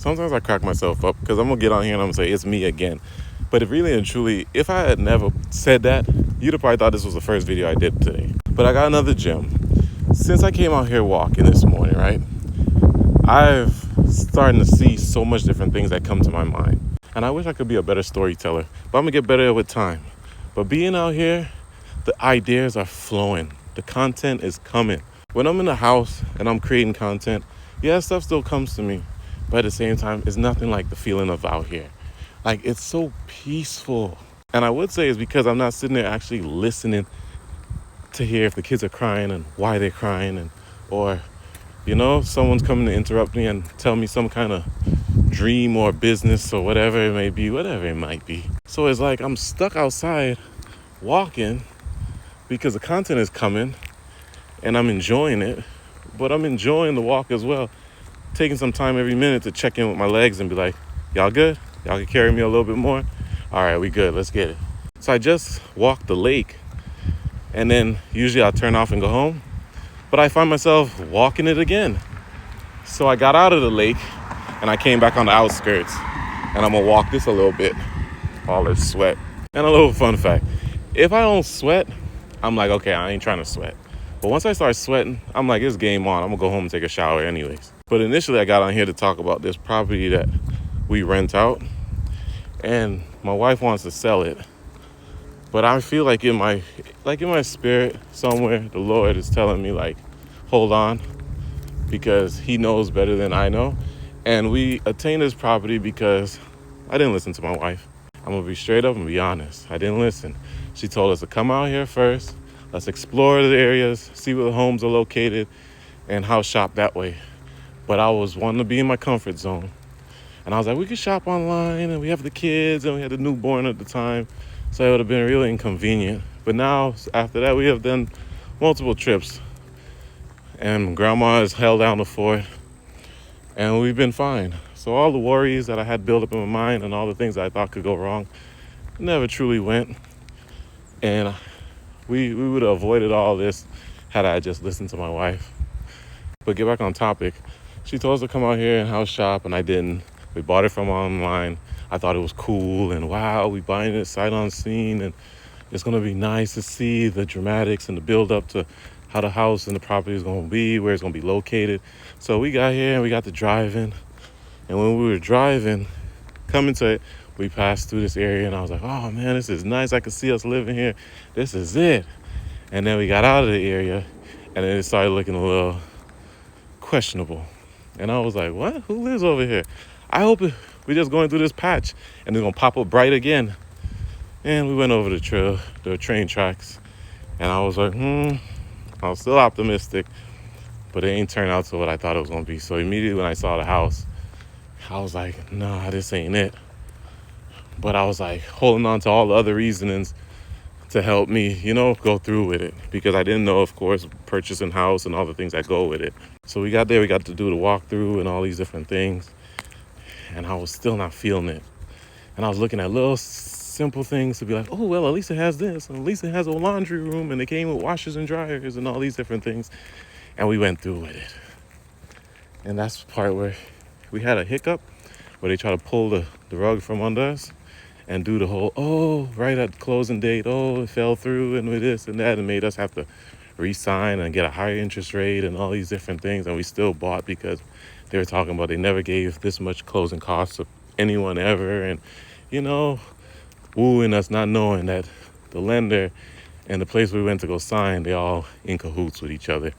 sometimes I crack myself up because I'm going to get on here and I'm going to say, it's me again. But if really and truly, if I had never said that, you'd have probably thought this was the first video I did today. But I got another gem. Since I came out here walking this morning, right, I've starting to see so much different things that come to my mind. And I wish I could be a better storyteller, but I'm going to get better with time. But being out here, the ideas are flowing. The content is coming. When I'm in the house and I'm creating content, yeah, stuff still comes to me. But at the same time, it's nothing like the feeling of out here. Like, it's so peaceful. And I would say it's because I'm not sitting there actually listening to hear if the kids are crying and why they're crying, and or, someone's coming to interrupt me and tell me some kind of dream or business or whatever it may be, whatever it might be. So it's like I'm stuck outside walking because the content is coming and I'm enjoying it, but I'm enjoying the walk as well. Taking some time every minute to check in with my legs and be like, y'all good? Y'all can carry me a little bit more? All right, we good. Let's get it. So I just walked the lake, and then usually I'll turn off and go home, but I find myself walking it again. So I got out of the lake and I came back on the outskirts, and I'm gonna walk this a little bit. All this sweat. And a little fun fact, if I don't sweat, I'm like, okay, I ain't trying to sweat. But once I start sweating, I'm like, it's game on. I'm gonna go home and take a shower anyways. But initially I got on here to talk about this property that we rent out, and my wife wants to sell it. But I feel like in my spirit somewhere, the Lord is telling me, like, hold on, because he knows better than I know. And we attained this property because I didn't listen to my wife. I'm gonna be straight up and be honest. I didn't listen. She told us to come out here first. Let's explore the areas, see where the homes are located, and house shop that way. But I was wanting to be in my comfort zone. And I was like, we could shop online, and we have the kids, and we had the newborn at the time. So it would have been really inconvenient. But now, after that, we have done multiple trips. And grandma has held down the fort, and we've been fine. So all the worries that I had built up in my mind and all the things that I thought could go wrong never truly went. And we would have avoided all this had I just listened to my wife. But get back on topic. She told us to come out here and house shop, and I didn't. We bought it from online. I thought it was cool, and wow, we buying it sight unseen, and it's gonna be nice to see the dramatics and the build up to how the house and the property is gonna be, where it's gonna be located. So we got here and we got to driving, and when we were driving, coming to it, we passed through this area, and I was like, oh man, this is nice. I could see us living here. This is it. And then we got out of the area, and then it started looking a little questionable. And I was like, what? Who lives over here? I hope we're just going through this patch and it's gonna pop up bright again. And we went over the train tracks, and I was like, I was still optimistic, but it ain't turned out to what I thought it was gonna be. So immediately when I saw the house, I was like, nah, this ain't it. But I was like holding on to all the other reasonings to help me, go through with it, because I didn't know, of course, purchasing house and all the things that go with it. So we got there, we got to do the walkthrough and all these different things, and I was still not feeling it. And I was looking at little simple things to be like, oh, well, at least it has this, and at least it has a laundry room, and it came with washers and dryers and all these different things. And we went through with it. And that's the part where we had a hiccup, where they try to pull the rug from under us and do the whole, right at the closing date, it fell through, and with this and that, and made us have to re-sign and get a higher interest rate and all these different things. And we still bought because they were talking about they never gave this much closing costs to anyone ever. And, wooing us, not knowing that the lender and the place we went to go sign, they all in cahoots with each other.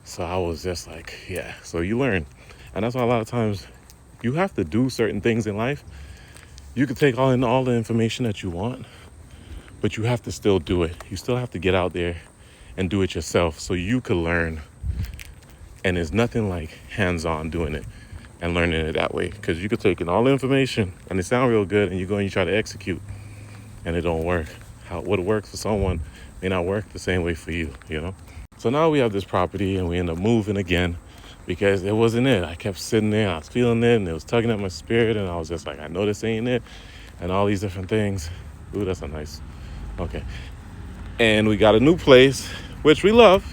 So I was just like, yeah. So you learn. And that's why a lot of times you have to do certain things in life. You can take all the information that you want, but you have to still do it. You still have to get out there and do it yourself so you could learn. And there's nothing like hands-on doing it and learning it that way, because you could take in all the information and it sound real good, and you go and you try to execute and it don't work. What works for someone may not work the same way for you, So now we have this property, and we end up moving again because it wasn't it. I kept sitting there, I was feeling it, and it was tugging at my spirit, and I was just like, I know this ain't it, and all these different things. Ooh, that's a nice, okay. And we got a new place, which we love,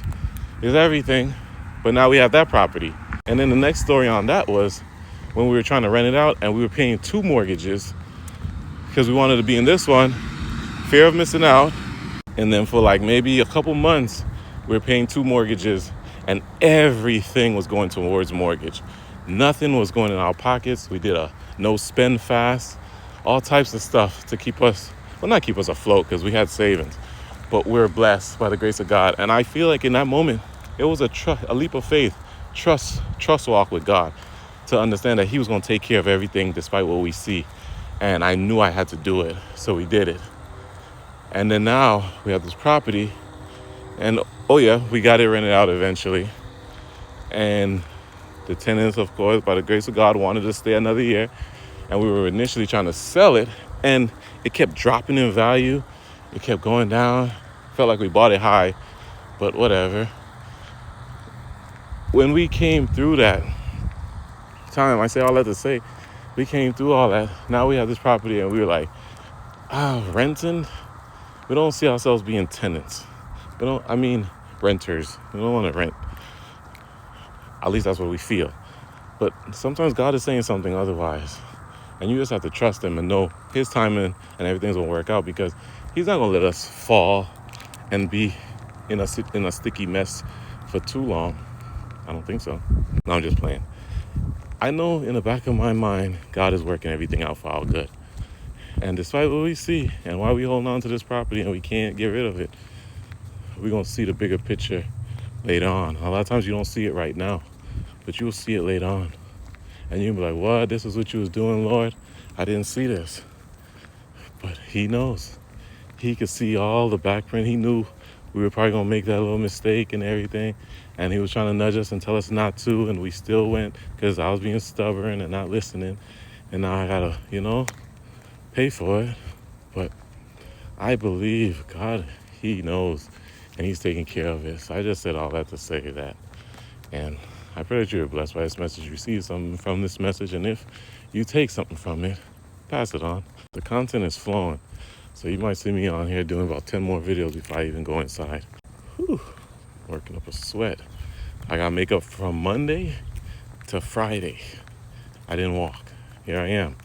is everything, but now we have that property. And then the next story on that was when we were trying to rent it out, and we were paying 2 mortgages because we wanted to be in this one, fear of missing out. And then for like maybe a couple months, we were paying 2 mortgages, and everything was going towards mortgage. Nothing was going in our pockets. We did a no spend fast, all types of stuff to keep us, well, not keep us afloat because we had savings, but we're blessed by the grace of God. And I feel like in that moment, it was a leap of faith, trust walk with God, to understand that he was going to take care of everything despite what we see. And I knew I had to do it, so we did it. And then now we have this property, and oh yeah, we got it rented out eventually. And the tenants, of course, by the grace of God, wanted to stay another year. And we were initially trying to sell it, and it kept dropping in value. It kept going down. Felt like we bought it high, but whatever. When we came through that time, I say all that to say, we came through all that. Now we have this property, and we were like, renting? We don't see ourselves being tenants. Renters. We don't want to rent. At least that's what we feel. But sometimes God is saying something otherwise. And you just have to trust him and know his timing and everything's going to work out, because he's not going to let us fall and be in a sticky mess for too long. I don't think so. No, I'm just playing. I know in the back of my mind, God is working everything out for our good. And despite what we see and why we hold on to this property and we can't get rid of it, we're going to see the bigger picture later on. A lot of times you don't see it right now, but you will see it later on. And you'll be like, what? This is what you was doing, Lord? I didn't see this. But he knows. He could see all the back print. He knew we were probably going to make that little mistake and everything. And he was trying to nudge us and tell us not to. And we still went because I was being stubborn and not listening. And now I got to, pay for it. But I believe God, he knows. And he's taking care of it. So I just said all that to say that. And I pray that you're blessed by this message, receive something from this message, and if you take something from it, pass it on. The content is flowing, so you might see me on here doing about 10 more videos before I even go inside. Whew, working up a sweat. I got makeup from Monday to Friday. I didn't walk. Here I am.